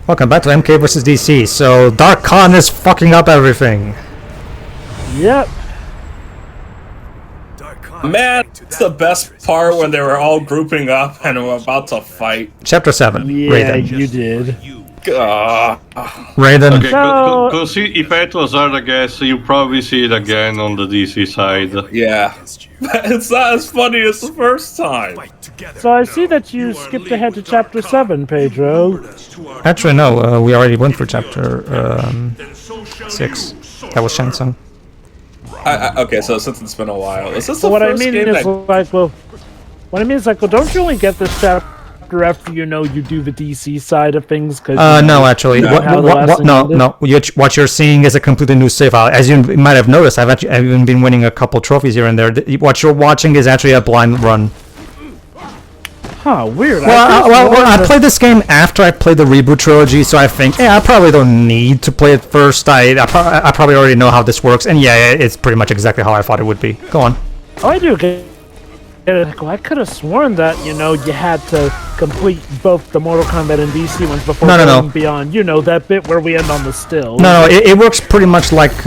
Welcome back to MK vs DC. So Dark Khan is fucking up everything. Yep. Man, it's the best part when they were all grouping up and were about to fight. Chapter 7. Yeah, Raiden. you did. Raiden. Okay, So- go see if it was hard, I guess you probably see it again on the DC side. Yeah. It's not as funny as the first time. So I see that you skipped ahead to chapter 7, Pedro. Actually, no. We already went through chapter 6. That was Shang-Tsung. Okay, so since it's been a while, is this the What I first mean game is that... well, don't you only get this chapter after you do the DC side of things? No, actually. What you're seeing is a completely new save file. As you might have noticed, I've even been winning a couple trophies here and there. What you're watching is actually a blind run. Huh, weird. I played this game after I played the reboot trilogy, so I think, I probably don't need to play it first. I probably already know how this works, and yeah, it's pretty much exactly how I thought it would be. Go on. Oh, I do get it. I could have sworn that, you had to complete both the Mortal Kombat and DC ones before going beyond, that bit where we end on the still. No, it works pretty much like,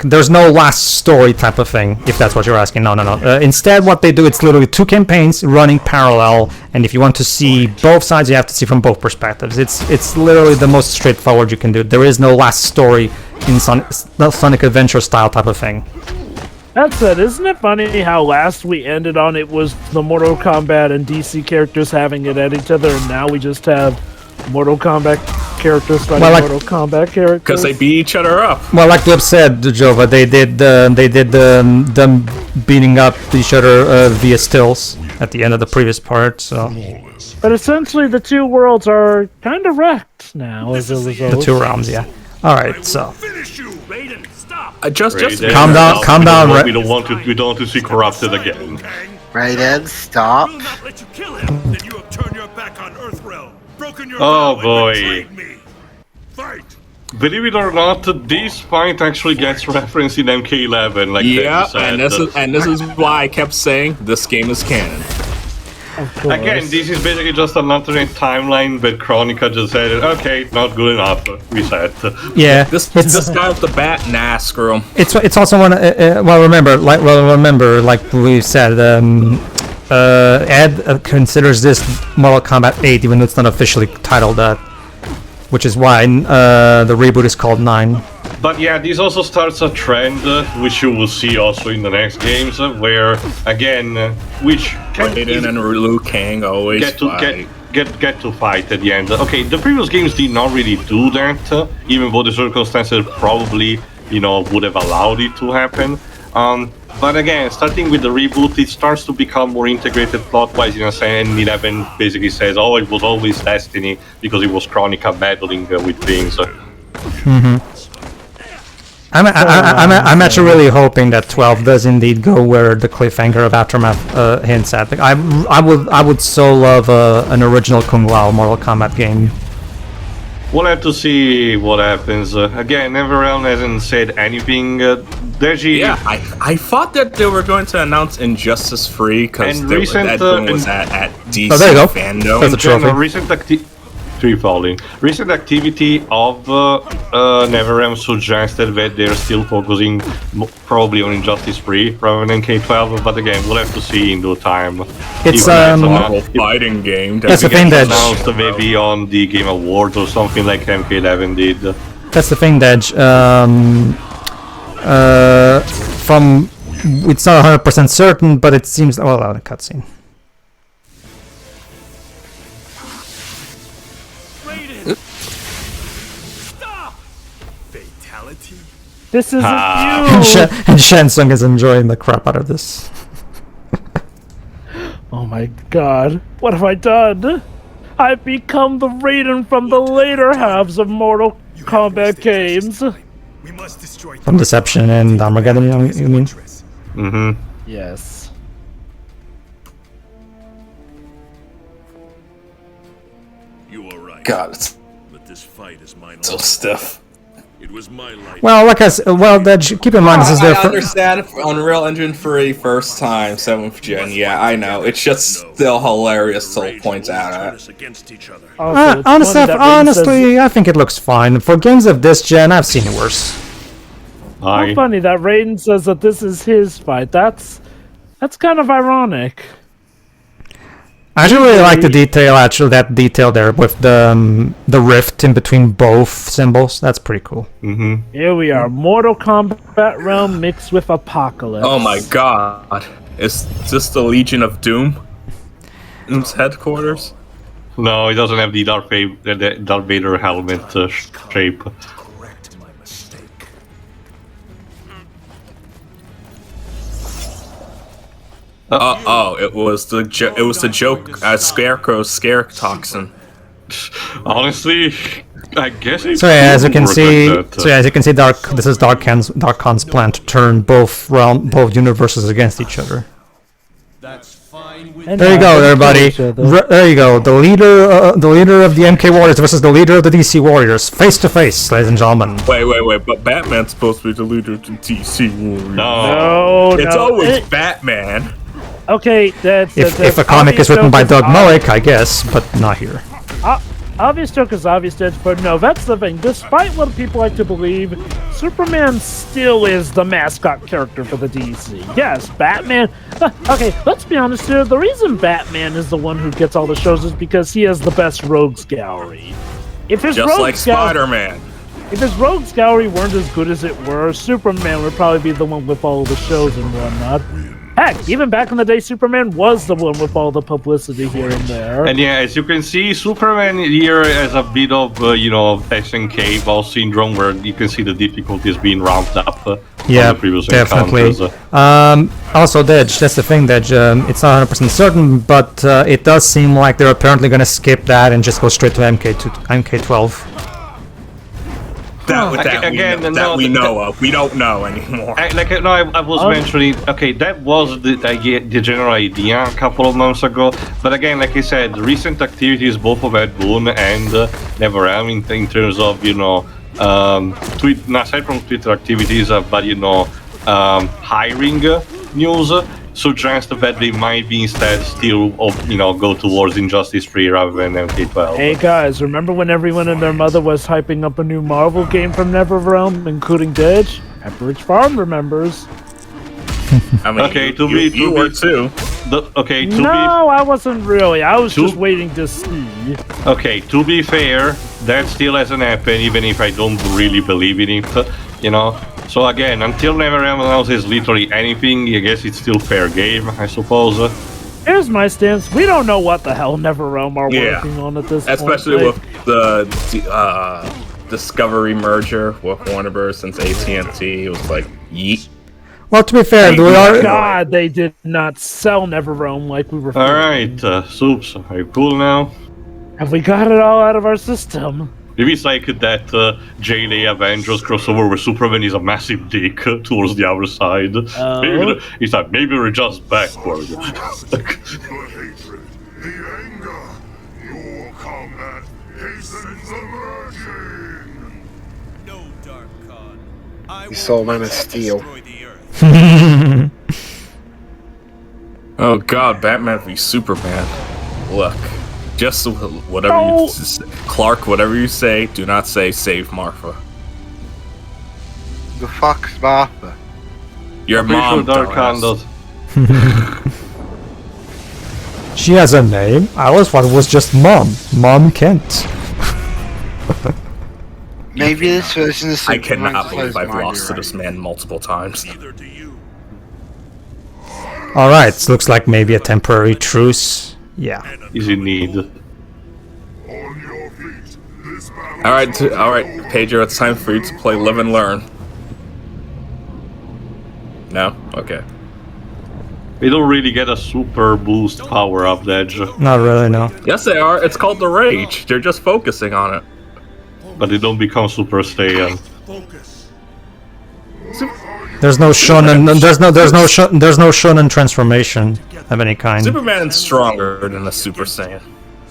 there's no last story type of thing, if that's what you're asking. No. Instead, what they do, it's literally 2 campaigns running parallel, and if you want to see both sides, you have to see from both perspectives. It's literally the most straightforward you can do. There is no last story in Sonic Adventure style type of thing. That said, isn't it funny how last we ended on it was the Mortal Kombat and DC characters having it at each other, and now we just have Mortal Kombat characters fighting Mortal Kombat characters? Because they beat each other up. Well, like Glib said, Jova, they did them beating up each other via stills at the end of the previous part. So, but essentially, the two worlds are kind of wrecked now as a result. The 2 realms, yeah. All right, so. Just calm down. We don't want to see corrupted again. Raiden, stop. Oh boy. Believe it or not, this fight actually gets referenced in MK11. Like yeah, said. and this is why I kept saying this game is canon. Again, this is basically just an alternate timeline, but Chronica just said, okay, not good enough, reset. Yeah, this guy with the bat, nah, screw him. It's also one. Remember, like we said, Ed considers this Mortal Kombat 8, even though it's not officially titled that, which is why the reboot is called 9. But yeah, this also starts a trend, which you will see also in the next games, where again, which can Raiden and Liu Kang always get to fight at the end. Okay, the previous games did not really do that, even though the circumstances probably, would have allowed it to happen. But again, starting with the reboot, it starts to become more integrated plot-wise, and 11 basically says, oh, it was always Destiny, because it was Chronica battling with things. I'm actually really hoping that 12 does indeed go where the cliffhanger of Aftermath hints at. Like, I would so love an original Kung Lao Mortal Kombat game. We'll have to see what happens. Again, NetherRealm hasn't said anything. Deji. Yeah, I thought that they were going to announce Injustice Free because that one was at DC Fandom. That's a trophy. Recent activity of NetherRealm suggested that they're still focusing probably on Injustice 3 rather than K12, but again, we'll have to see in due time. It's a fighting game. That's the thing that announced maybe on the Game Awards or something like MK11 did. That's the thing that from it's not 100% certain, but it seems a cutscene. This isn't you! And Shang-Tsung is enjoying the crap out of this. Oh my god, what have I done? I've become the Raiden from the later halves of Mortal Kombat games. From Deception and Armageddon, you mean? Mm-hmm. Yes. God, it's so stiff. Well, like I said, keep in mind this is their. I understand Unreal Engine 3 first time 7th gen. Yeah, I know. It's just still hilarious to point out at. Honestly, I think it looks fine for games of this gen. I've seen it worse. How funny that Raiden says that this is his fight. That's kind of ironic. I actually really like the detail. That detail there with the rift in between both symbols. That's pretty cool. Here we are, Mortal Kombat realm mixed with Apocalypse. Oh my god! Is this the Legion of Doom's headquarters? No, it doesn't have the Darth Vader helmet shape. It was the joke. Scarecrow's scare toxin. Honestly, I guess. So yeah, as you can see, this is Dark Khan's plan to turn both universes against each other. There you go, everybody. There you go. The leader of the MK Warriors versus the leader of the DC Warriors, face to face, ladies and gentlemen. Wait. But Batman's supposed to be the leader of the DC Warriors. No, it's always Batman. Okay, if a comic is written by Doug Mullick, I guess, but not here. Obvious joke is obvious, but no, that's the thing. Despite what people like to believe, Superman still is the mascot character for the DC. Yes, Batman. Okay, let's be honest here. The reason Batman is the one who gets all the shows is because he has the best rogues gallery. Just like Spider-Man. If his rogues gallery weren't as good as it were, Superman would probably be the one with all the shows and whatnot. Heck, even back in the day, Superman was the one with all the publicity here and there. And yeah, as you can see, Superman here has a bit of, SNK ball syndrome, where you can see the difficulties being ramped up. Yeah, definitely. Also, Dej, that's the thing, Dej. It's not 100% certain, but it does seem like they're apparently going to skip that and just go straight to MK12. We know of. We don't know anymore. I was mentioning. Okay, that was the general idea a couple of months ago. But again, like I said, recent activities both of Ed Boon and NetherRealm in terms of aside from Twitter activities, but hiring news suggest that they might be instead still go towards Injustice 3 rather than MK12. Hey guys, remember when everyone and their mother was hyping up a new Marvel game from NetherRealm, including Dej? Pepperidge Farm remembers. I mean, okay, you were too. I wasn't really. I was just waiting to see. Okay, to be fair, that still hasn't happened, even if I don't really believe in it, So again, until NetherRealm announces literally anything, I guess it's still fair game, I suppose. Here's my stance. We don't know what the hell NetherRealm are working on at this point. Especially with the Discovery merger with Warner Bros. Since AT&T. It was like, yeet. Well, to be fair, God, they did not sell NetherRealm like we were. Alright, Soups, are you cool now? Have we got it all out of our system? Maybe it's like that JLA Avengers crossover where Superman is a massive dick towards the other side. Maybe we're just backward. The hatred, the anger, your combat hastens the merging. No, Dark Khan. You saw Man of Steel. Oh god, Batman v Superman. Look. Just whatever you Clark, whatever you say, do not say save Martha. The fuck's Martha? Your mom, does. She has a name? I always thought it was just Mom. Mom Kent. Maybe this version is. I cannot believe I've lost to this man multiple times. Alright, so looks like maybe a temporary truce. Yeah. Is in need. Alright, Pedro, it's time for you to play Live and Learn. No? Okay. They don't really get a super boost power up, Edge. Not really, no. Yes, they are. It's called the Rage. They're just focusing on it. But they don't become Super Saiyan. There's no shonen. There's no shonen transformation of any kind. Superman's stronger than a Super Saiyan.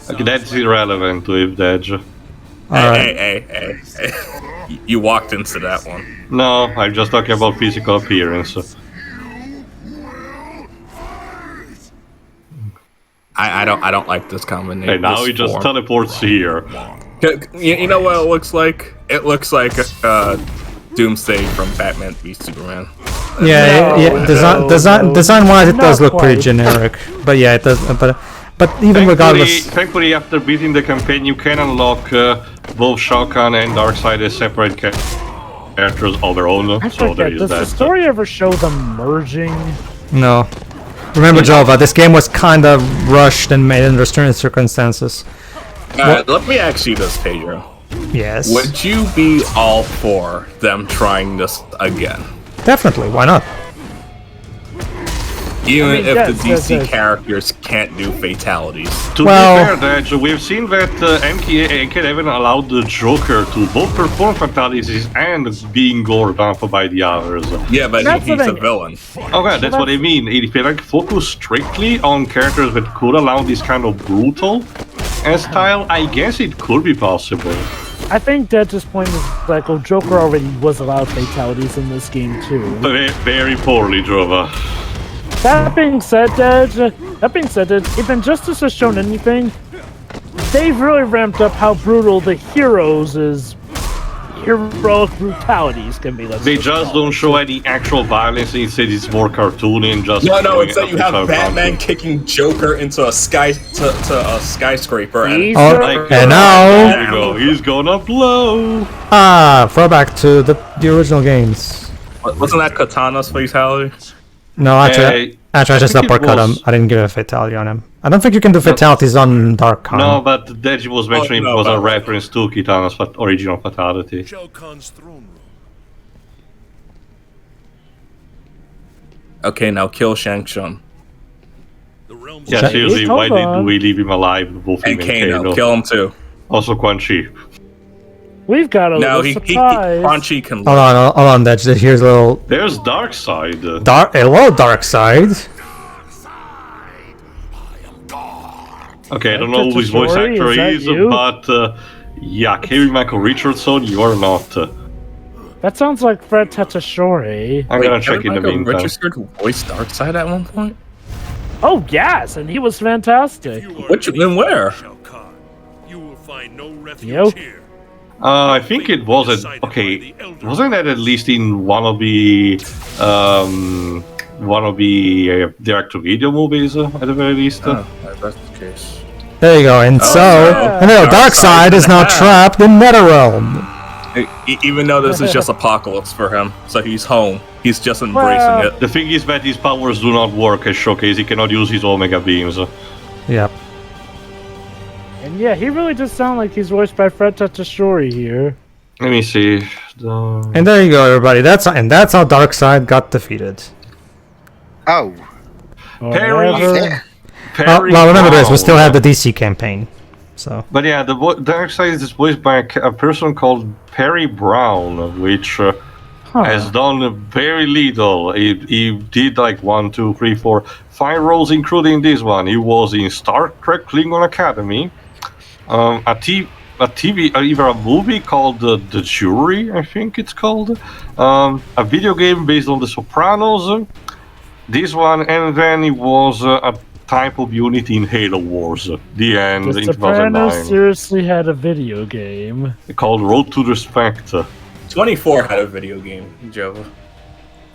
Okay, that's irrelevant to Edge. Alright. Hey. You walked into that one. No, I'm just talking about physical appearance. I don't like this combination. And now he just teleports here. You know what it looks like? It looks like Doomsday from Batman v Superman. Design-wise, it does Not look pretty quite. generic. But yeah, it does. But even regardless, Thankfully, after beating the campaign, you can unlock both Shao Kahn and Darkseid as separate characters of their own. I So there forget, is does the that. story ever show them merging? no. Remember, Jova, this game was kind of rushed and made under certain circumstances. Alright, let me ask you this, Pedro. Yes. Would you be all for them trying this again? Definitely. Why not? Even I mean, if yes, the DC yes. characters can't do fatalities. To Well- be fair, Dej, we've seen that MK11 allowed the Joker to both perform fatalities and being gored up by the others. Yeah, but That's the he's a thing. villain. Okay, that's what I mean. If you like focus strictly on characters that could allow this kind of brutal style, I guess it could be possible. I think Dej's point is like, oh, Joker already was allowed fatalities in this game too. Very, very poorly, Drova. That being said, Dej, if Injustice has shown anything, they've really ramped up how brutal the heroes' heroic brutalities can be. They just don't show any actual violence. Instead, it's more cartoony and just. No, showing it's that you have episode Batman content. kicking Joker into a skyscraper and He's Oh, right. and now, There you go. He's gonna blow. throwback to the original games. wasn't that Katana's fatality? No, actually, I just think it uppercut him. was- I didn't give a fatality on him. I don't think you can do fatalities on Dark Khan. No, but Deji was mentioning no, it was a but- reference to Kitana's original fatality. Shao Kahn's throne room. Okay, now kill Shang-Tsung. The realms Yeah, of seriously, Hold why did on. we leave him alive? Both him And and Kano, Kano. kill him too. Also Quan Chi. We've got a No, little he surprise. Crunchy can Hold on, Dej. Here's a little There's Darkseid. hello, Dark Side. Okay, I don't know who his voice Shori, actor is that is, you? but yeah, Kevin Michael Richardson, you are not. That sounds like Fred Tatashori. I'm gonna check in the Michael meantime. Richardson voiced Darkseid at one point? Oh yes, and he was fantastic. You are Which beneath and where? Shao Kahn. You will find no refuge Yo. here. I think it wasn't. Okay, wasn't that at least in one of the direct-to-video movies at the very least? Oh, that's the case. There you go. And so, yeah. and there, Dark Side is now Yeah. trapped in NetherRealm. Even though this is just apocalypse for him, so he's home. He's just embracing Well- it. The thing is that his powers do not work as Showcase. He cannot use his Omega beams. Yep. And yeah, he really does sound like he's voiced by Fred Tatashori here. Let me see. And there you go, everybody. That's how Dark Side got defeated. Oh, Perry- Whatever. yeah. Well, remember this. We Brown. still have the DC campaign. So But yeah, the Darkseid is voiced by a person called Perry Brown, which has done very little. He did like 1, 2, 3, 4, 5 roles, including this one. He was in Star Trek Klingon Academy, either a movie called The Jury, I think it's called, a video game based on The Sopranos, this one, and then he was a type of unit in Halo Wars, the end The in Sopranos 2009, seriously had a video game. called Road to Respect. 24 had a video game, Jova.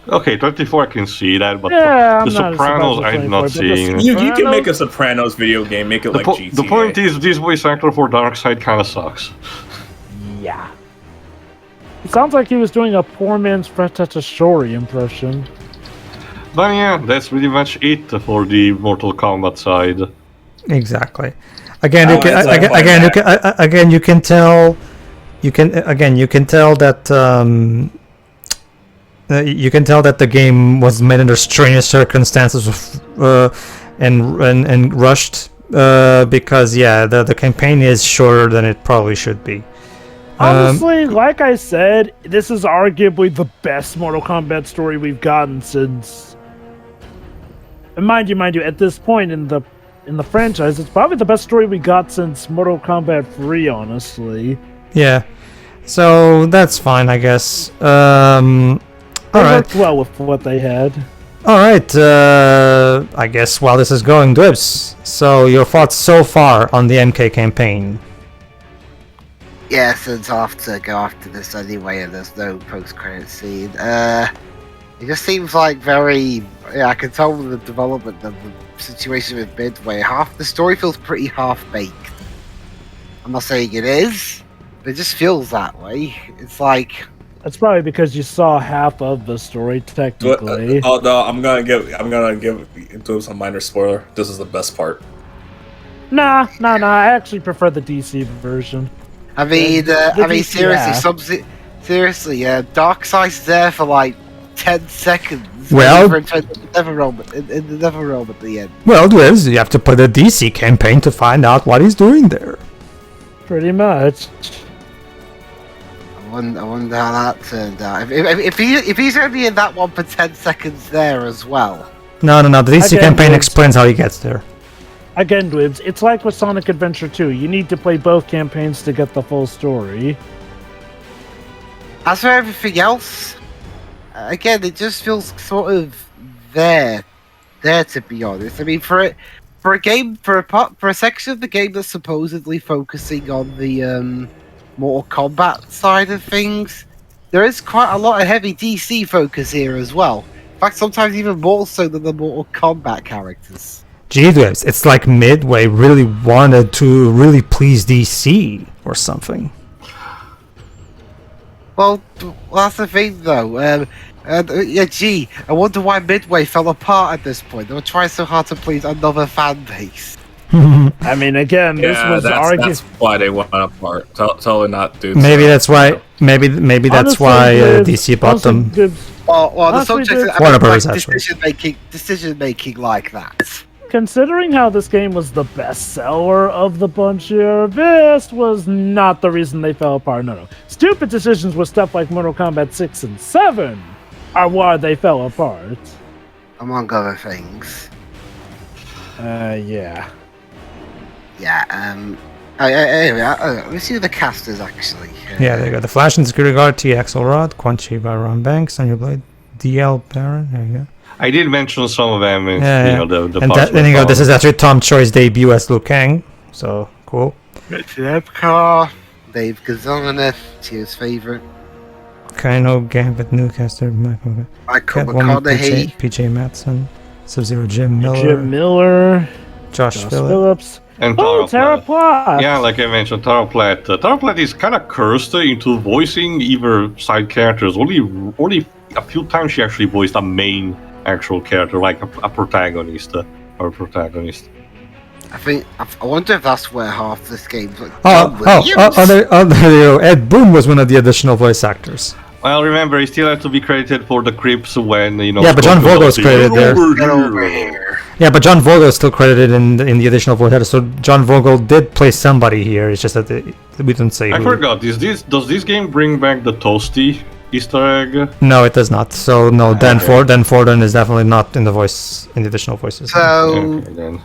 Okay, 24 I can see that, but Yeah, I'm The not as Sopranos surprised with I'm not 24, but seeing. You can make a Sopranos video game, make it like GTA. The point is, this voice actor for Darkseid kind of sucks. Yeah. It sounds like he was doing a poor man's Fred Tatashori impression. But yeah, that's pretty much it for the Mortal Kombat side. exactly. Again, Oh, you can, it's like again, you that. can, again, you can tell. You can tell that. You can tell that the game was made under strange circumstances, and rushed. Because the campaign is shorter than it probably should be. Honestly, like I said, this is arguably the best Mortal Kombat story we've gotten since. And mind you, at this point in the franchise, it's probably the best story we got since Mortal Kombat 3, honestly. Yeah. So that's fine, I guess. All They right. worked well with what they had. All right. I guess while this is going, Dwibs. So your thoughts so far on the MK campaign? Yeah, since I'll have to go after this anyway, and there's no post-credit scene. It just seems like very. Yeah, I can tell with the development of the situation with Midway. The story feels pretty half-baked. I'm not saying it is, but it just feels that way. It's like. That's probably because you saw half of the story technically. Oh no, I'm gonna give into some minor spoiler. This is the best part. Nah. I actually prefer the DC version. I mean, DC seriously, Darkseid's there for like 10 seconds. Well- in the Netherrealm at the end. Well, Dwibs, you have to play the DC campaign to find out what he's doing there. Pretty much. I wonder how that turned out. If he's only in that one for 10 seconds there as well. No. The DC Again, campaign Dwibs. explains how he gets there. Again, Dwibs, it's like with Sonic Adventure 2. You need to play both campaigns to get the full story. As for everything else, again, it just feels sort of there to be honest. I mean, for a section of the game that's supposedly focusing on the Mortal Kombat side of things, there is quite a lot of heavy DC focus here as well. In fact, sometimes even more so than the Mortal Kombat characters. Gee, Dwibs, it's like Midway really wanted to really please DC or something. Well, that's the thing though. I wonder why Midway fell apart at this point. They were trying so hard to please another fan base. I mean, again, this was that's why they went apart. Totally not, dude. Maybe that's why. Maybe that's Honestly, why Dwibs, DC bought honestly, them. Dwibs, Well, the Honestly, subject dude- Warner Brothers, actually. decision making like that. considering how this game was the best seller of the bunch here, this was not the reason they fell apart. No. Stupid decisions with stuff like Mortal Kombat 6 and 7 are why they fell apart. Among other things. Yeah. Yeah, anyway, let me see who the cast is actually. Yeah, they got the Flash and Security Guard, T. Axelrod, Quan Chi by Ron Banks, on your blade, DL Baron. There you go. I did mention some of them in Yeah, the and then you go. This is actually Tom Choi's debut as Liu Kang, so cool. Richard Epcar, Dave Kazanev, Tio's favorite, Kano, Gambit, Newcaster, Michael Catwoman, McConaughey, PJ Matson, Sub-Zero, Jim Miller, Jim Miller, Josh Phillips. Phillips. and Oh, Tara Platt. Yeah, like I mentioned, Tara Platt. Tara Platt is kind of cursed into voicing either side characters. Only a few times she actually voiced a main actual character, like a protagonist or protagonist. I wonder if that's where half this game's like. There you go. Ed Boon was one of the additional voice actors. Well, remember, he still had to be credited for the Crips when, Yeah, but John Vogel is credited there. Get over here. Yeah, but John Vogel is still credited in the additional voice actor. So John Vogel did play somebody here. It's just that we didn't say I who. forgot. Does this game bring back the Toasty Easter egg? No, it does not. So no, Dan Forden is definitely not in the additional voices. So, Okay, then.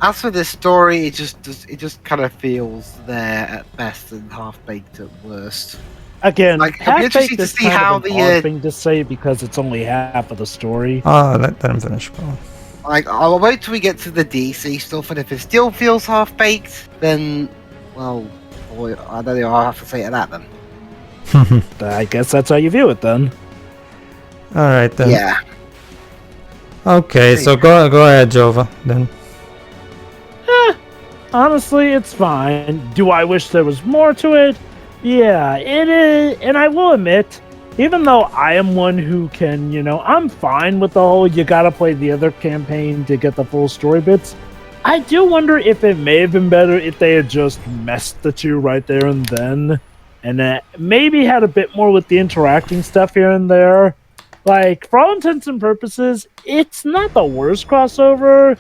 as for this story, it just kind of feels there at best and half baked at worst. Again, Like, it'll be half-baked interesting to is see kind how of an the, odd thing to say because it's only half of the story. Let him finish. Bro. Like, I'll wait till we get to the DC stuff, and if it still feels half baked, then, well, I don't know. I'll have to say to that then. I guess that's how you view it then. All right then. Yeah. Okay, so go ahead, Jova. Then. Honestly, it's fine. Do I wish there was more to it? Yeah, it is. And I will admit, even though I am one who can, I'm fine with the whole you gotta play the other campaign to get the full story bits. I do wonder if it may have been better if they had just messed the two right there and then. And maybe had a bit more with the interacting stuff here and there. Like, for all intents and purposes, it's not the worst crossover.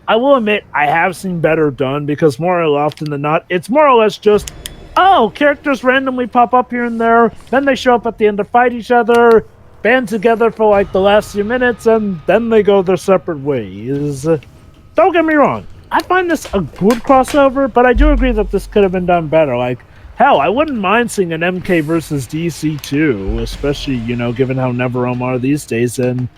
I will admit, I have seen better done because more often than not, it's more or less just, characters randomly pop up here and there, then they show up at the end to fight each other, band together for like the last few minutes, and then they go their separate ways. Don't get me wrong, I find this a good crossover, but I do agree that this could have been done better. Like, Hell, I wouldn't mind seeing an MK versus DC too, especially, given how NetherRealm are these days. And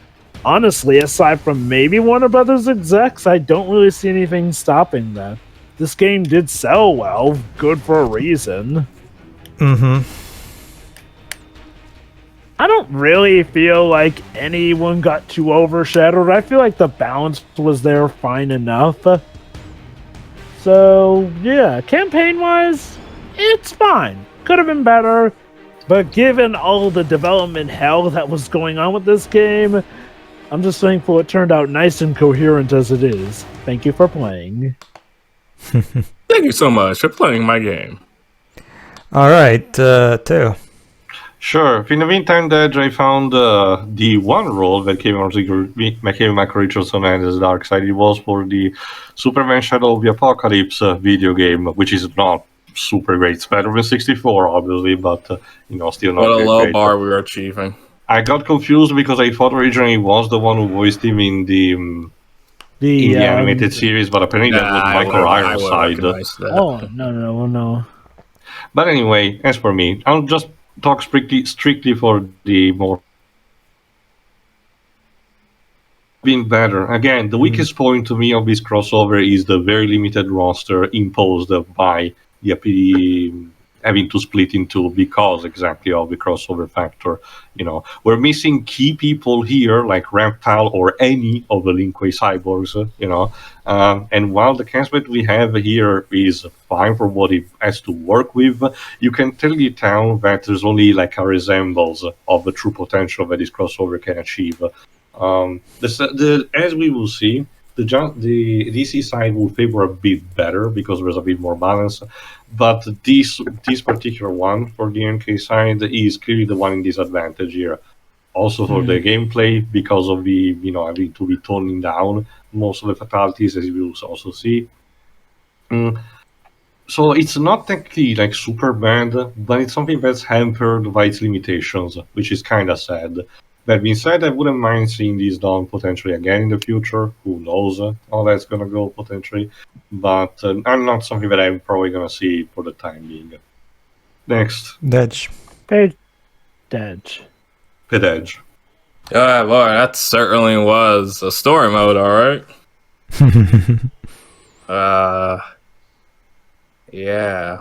honestly, aside from maybe Warner Brothers execs, I don't really see anything stopping that. This game did sell well, good for a reason. Mm-hmm. I don't really feel like anyone got too overshadowed. I feel like the balance was there fine enough. So, yeah, campaign-wise, it's fine. Could have been better, but given all the development hell that was going on with this game, I'm just thankful it turned out nice and coherent as it is. Thank you for playing. Thank you so much for playing my game. All right, Teo. Sure. In the meantime, I found the one role that came Michael Richardson and his Dark Side. It was for the Superman Shadow of the Apocalypse video game, which is not super great. It's better than 64, obviously, but still not. What a low great. bar we were achieving. I got confused because I thought originally he was the one who voiced him in the animated series, but apparently that was Michael Ironside. Oh, no. But anyway, as for me, I'll just talk strictly for the more being better. Again, the weakest point to me of this crossover is the very limited roster imposed by the having to split in two because exactly of the crossover factor. We're missing key people here like Reptile or any of the Linkway cyborgs, and while the cast that we have here is fine for what it has to work with, you can tell that there's only like a resemblance of the true potential that this crossover can achieve. As we will see, the DC side will favor a bit better because there's a bit more balance, but this particular one for the MK side is clearly the one in disadvantage here. Also for the gameplay, because of the having to be toning down most of the fatalities, as you will also see. So it's not technically like super bad, but it's something that's hampered by its limitations, which is kind of sad. That being said, I wouldn't mind seeing these done potentially again in the future. Who knows how that's going to go potentially. But I'm not something that I'm probably going to see for the time being. Next. Dej. Dej. Pedro. Yeah, boy, that certainly was a story mode, alright? Yeah.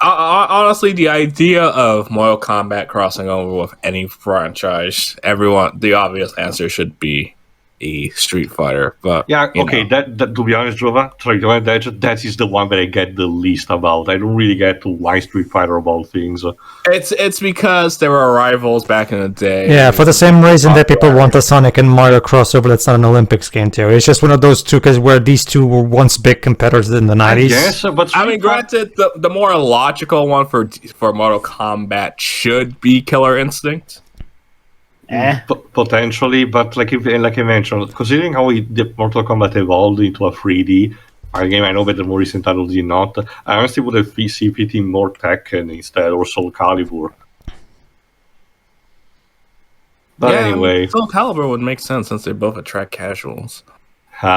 Honestly, the idea of Mortal Kombat crossing over with any franchise, the obvious answer should be a Street Fighter. But yeah, okay. That to be honest, Jova, that is the one that I get the least about. I don't really get to why Street Fighter about things. It's because there were rivals back in the day. Yeah, for the same reason that people want a Sonic and Mario crossover that's not an Olympics game too. It's just one of those two where these two were once big competitors in the 90s. Yes, but granted, the more logical one for Mortal Kombat should be Killer Instinct. Potentially, but like I mentioned, considering how the Mortal Kombat evolved into a 3D game, I know that the more recent titles did not. I honestly would have seen fitting more Tekken instead, or Soul Calibur. But anyway, Soul Calibur would make sense since they both attract casuals. Go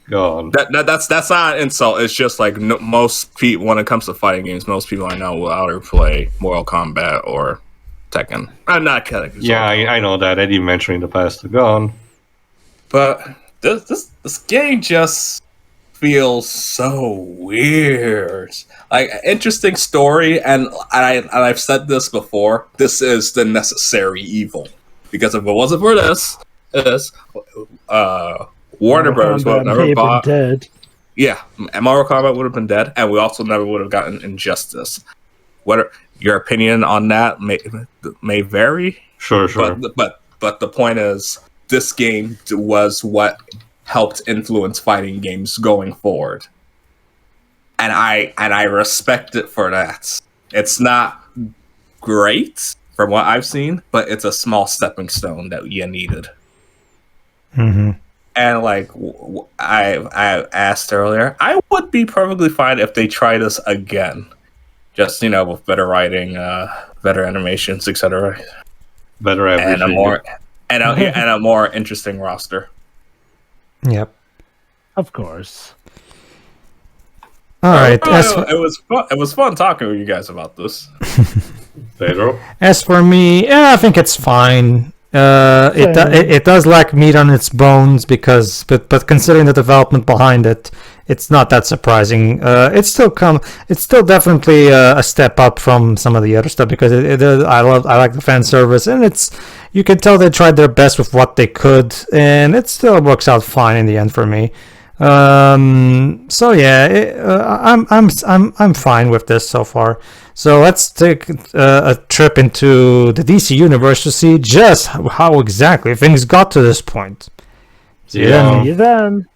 on. That's not an insult. It's just like most people, when it comes to fighting games, most people I know will either play Mortal Kombat or Tekken. I'm not kidding. Yeah, I know that. I didn't mention in the past. Go on. But this game just feels so weird. Like, interesting story, and I've said this before. This is the necessary evil, because if it wasn't for this Warner Bros. would have never bought. Dead. Yeah, Mortal Kombat would have been dead, and we also never would have gotten Injustice. What your opinion on that may vary. Sure. But the point is, this game was what helped influence fighting games going forward, and I respect it for that. It's not great from what I've seen, but it's a small stepping stone that you needed. Mm-hmm. And like I asked earlier, I would be perfectly fine if they try this again. Just, with better writing, better animations, etc. Better everything. And a more interesting roster. Yep. Of course. All right. It was fun talking with you guys about this. Pedro? As for me, yeah, I think it's fine. It does lack meat on its bones but considering the development behind it, it's not that surprising. It's still definitely a step up from some of the other stuff because I like the fan service, and you can tell they tried their best with what they could, and it still works out fine in the end for me. So yeah, I'm fine with this so far. So let's take a trip into the DC universe to see just how exactly things got to this point. See you then.